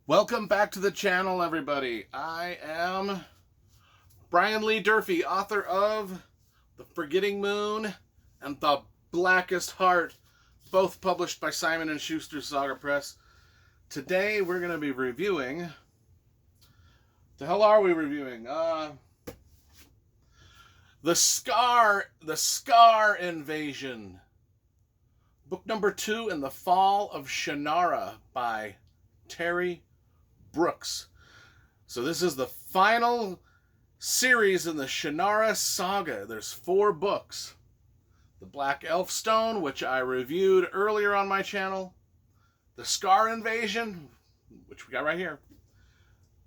Welcome back to the channel, everybody. I am Brian Lee Durfee, author of The Forgetting Moon and The Blackest Heart, both published by Simon & Schuster Saga Press. Today we're going to be reviewing... The hell are we reviewing? The Skaar Invasion. Book number 2 in the Fall of Shannara by Terry Brooks. So this is the final series in the Shannara saga. There's 4 books. The Black Elf Stone, which I reviewed earlier on my channel. The Skaar Invasion, which we got right here.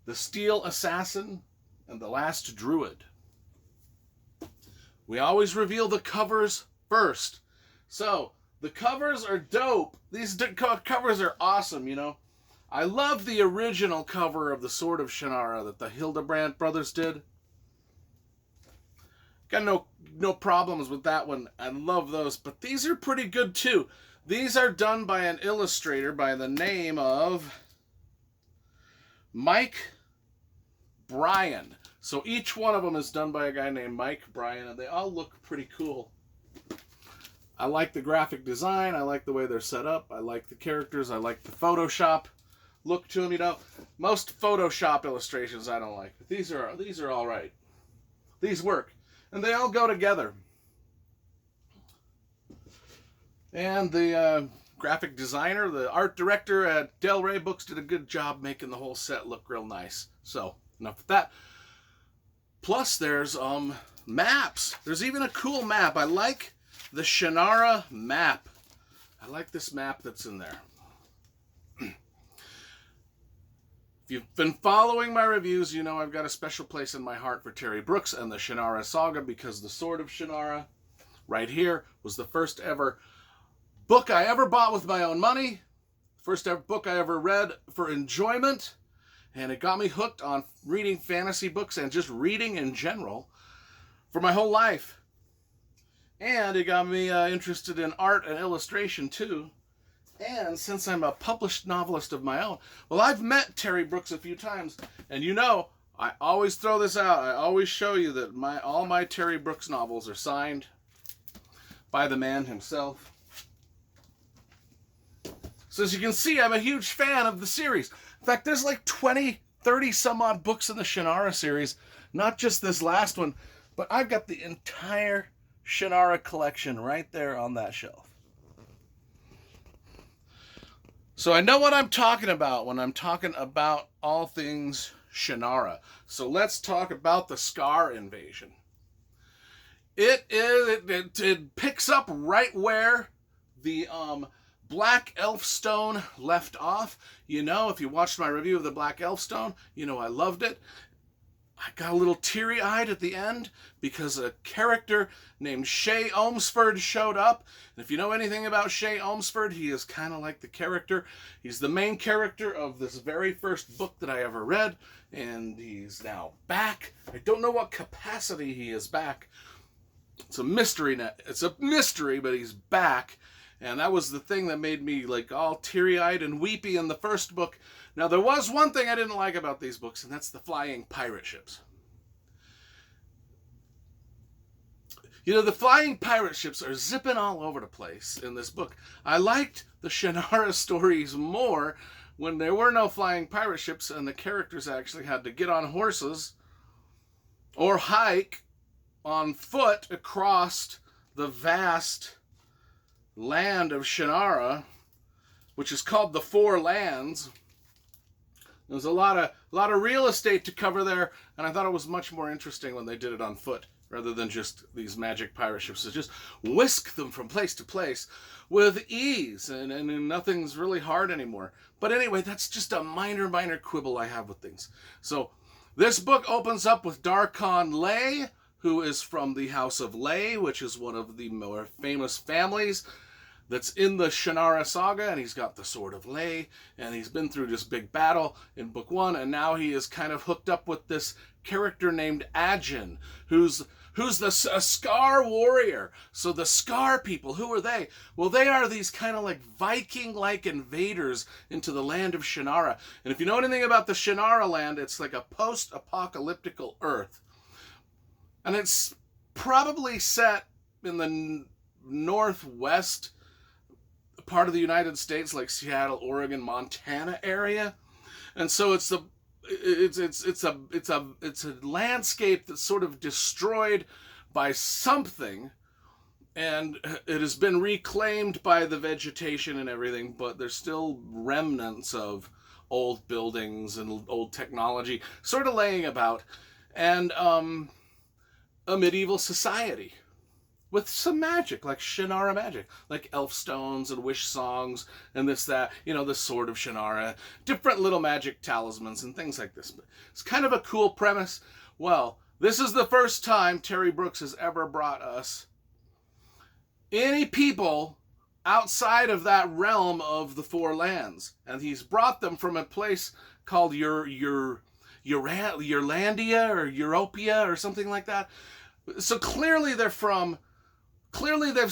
The Steel Assassin, and The Last Druid. We always reveal the covers first. So, the covers are dope. These covers are awesome, you know. I love the original cover of the Sword of Shannara that the Hildebrandt brothers did. Got no problems with that one. I love those. But these are pretty good too. These are done by an illustrator by the name of Mike Bryan. So each one of them is done by a guy named Mike Bryan, and they all look pretty cool. I like the graphic design. I like the way they're set up. I like the characters. I like the Photoshop look to them, you know. Most Photoshop illustrations I don't like, but these are all right. These work, and they all go together. And the graphic designer, the art director at Del Rey Books, did a good job making the whole set look real nice. So enough of that. Plus, there's maps. There's even a cool map. I like the Shannara map. I like this map that's in there. If you've been following my reviews, you know I've got a special place in my heart for Terry Brooks and the Shannara saga, because the Sword of Shannara, right here, was the first ever book I ever bought with my own money. First ever book I ever read for enjoyment. And it got me hooked on reading fantasy books and just reading in general for my whole life. And it got me interested in art and illustration too. And since I'm a published novelist of my own, well, I've met Terry Brooks a few times, and you know, I always throw this out. I always show you that all my Terry Brooks novels are signed by the man himself. So as you can see, I'm a huge fan of the series. In fact, there's like 20, 30 some odd books in the Shannara series, not just this last one, but I've got the entire Shannara collection right there on that shelf. So I know what I'm talking about when I'm talking about all things Shannara. So let's talk about the Skaar Invasion. It picks up right where the Black Elf Stone left off. You know, if you watched my review of the Black Elf Stone, you know I loved it. I got a little teary-eyed at the end because a character named Shay Ohmsford showed up. And if you know anything about Shay Ohmsford, he is kind of like the character. He's the main character of this very first book that I ever read, and he's now back. I don't know what capacity he is back. It's a mystery. It's a mystery, but he's back. And that was the thing that made me like all teary-eyed and weepy in the first book. Now, there was one thing I didn't like about these books, and that's the flying pirate ships. You know, the flying pirate ships are zipping all over the place in this book. I liked the Shannara stories more when there were no flying pirate ships and the characters actually had to get on horses or hike on foot across the vast land of Shannara, which is called the Four Lands. There's a lot of real estate to cover there, and I thought it was much more interesting when they did it on foot rather than just these magic pirate ships that just whisk them from place to place with ease, and nothing's really hard anymore. But anyway, that's just a minor quibble I have with things. So this book opens up with Darkon Lay, who is from the House of Lay, which is one of the more famous families that's in the Shannara saga, and he's got the Sword of Lay, and he's been through this big battle in book 1, and now he is kind of hooked up with this character named Ajin, who's who's a Skaar warrior. So the Skaar people, who are they? Well, they are these kind of like Viking-like invaders into the land of Shannara. And if you know anything about the Shannara land, it's like a post-apocalyptical Earth. And it's probably set in the northwest part of the United States, like Seattle, Oregon, Montana area. And so it's a landscape that's sort of destroyed by something, and it has been reclaimed by the vegetation and everything, but there's still remnants of old buildings and old technology sort of laying about, and a medieval society with some magic, like Shannara magic, like elf stones and wish songs and this, that, the Sword of Shannara, different little magic talismans and things like this. But it's kind of a cool premise. Well, this is the first time Terry Brooks has ever brought us any people outside of that realm of the Four Lands. And he's brought them from a place called Urlandia or Europia or something like that. So clearly they've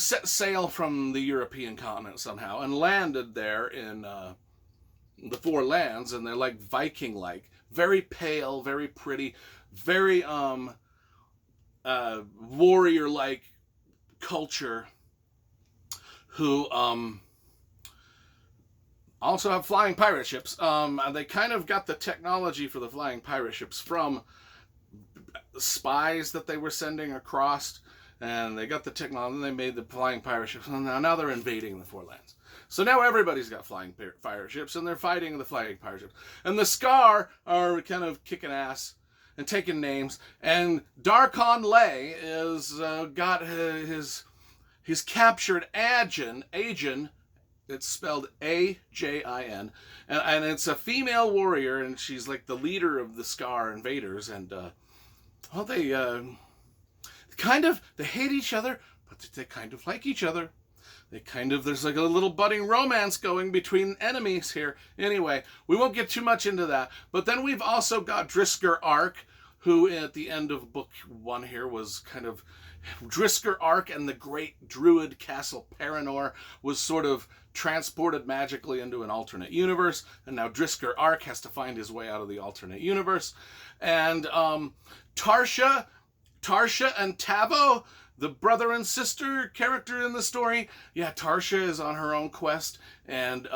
set sail from the European continent somehow and landed there in the Four Lands, and they're like Viking-like, very pale, very pretty, very warrior-like culture, who also have flying pirate ships. They kind of got the technology for the flying pirate ships from spies that they were sending across. And they got the technology, and they made the flying pirate ships, and now they're invading the Four Lands. So now everybody's got flying pirate ships, and they're fighting the flying pirate ships. And the Skaar are kind of kicking ass and taking names. And Darkon Lay is he's captured Ajin. It's spelled Ajin, and it's a female warrior, and she's like the leader of the Skaar invaders. And they hate each other, but they kind of like each other. There's like a little budding romance going between enemies here. Anyway, we won't get too much into that. But then we've also got Drisker Ark, who at the end of book 1 here was kind of Drisker Ark, and the great druid castle Paranor was sort of transported magically into an alternate universe, and now Drisker Ark has to find his way out of the alternate universe. And Tarshia and Tabo, the brother and sister character in the story. Yeah, Tarshia is on her own quest, and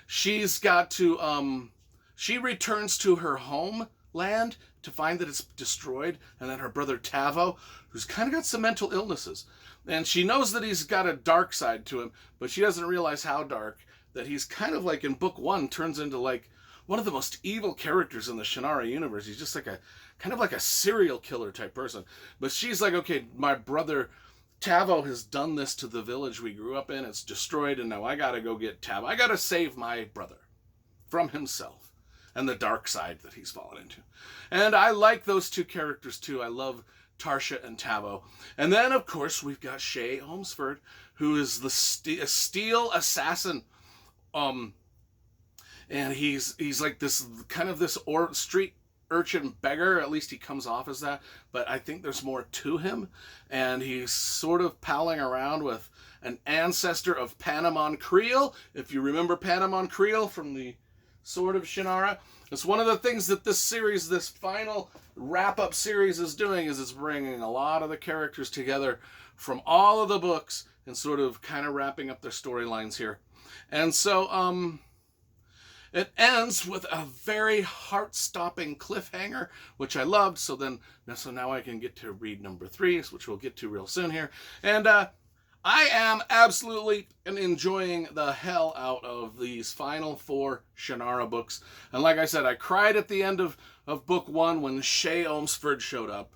she's got to, she returns to her homeland to find that it's destroyed, and then her brother Tavo, who's kind of got some mental illnesses, and she knows that he's got a dark side to him, but she doesn't realize how dark, that he's kind of like in book 1 turns into like one of the most evil characters in the Shannara universe. He's just like kind of like a serial killer type person. But she's like, okay, my brother Tavo has done this to the village we grew up in. It's destroyed, and now I gotta go get Tavo. I gotta save my brother from himself and the dark side that he's fallen into. And I like those two characters too. I love Tarshia and Tabo. And then, of course, we've got Shay Holmesford, who is the steel assassin. And he's like this kind of this street urchin beggar. At least he comes off as that, but I think there's more to him, and he's sort of palling around with an ancestor of Panamon Creel. If you remember Panamon Creel from the Sword of Shannara, it's one of the things that this series, this final wrap-up series is doing, is it's bringing a lot of the characters together from all of the books and sort of kind of wrapping up their storylines here. And so, it ends with a very heart-stopping cliffhanger, which I loved. So now I can get to read number 3, which we'll get to real soon here. And I am absolutely enjoying the hell out of these final 4 Shannara books. And like I said, I cried at the end of book 1 when Shay Holmesford showed up.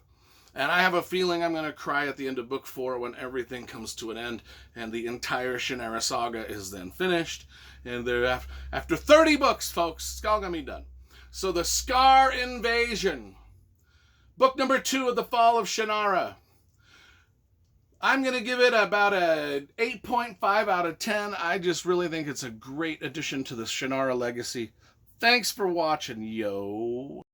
And I have a feeling I'm going to cry at the end of book 4 when everything comes to an end and the entire Shannara saga is then finished. And they're after 30 books, folks, it's all going to be done. So the Skaar Invasion, book number 2 of the Fall of Shannara. I'm going to give it about a 8.5 out of 10. I just really think it's a great addition to the Shannara legacy. Thanks for watching, yo.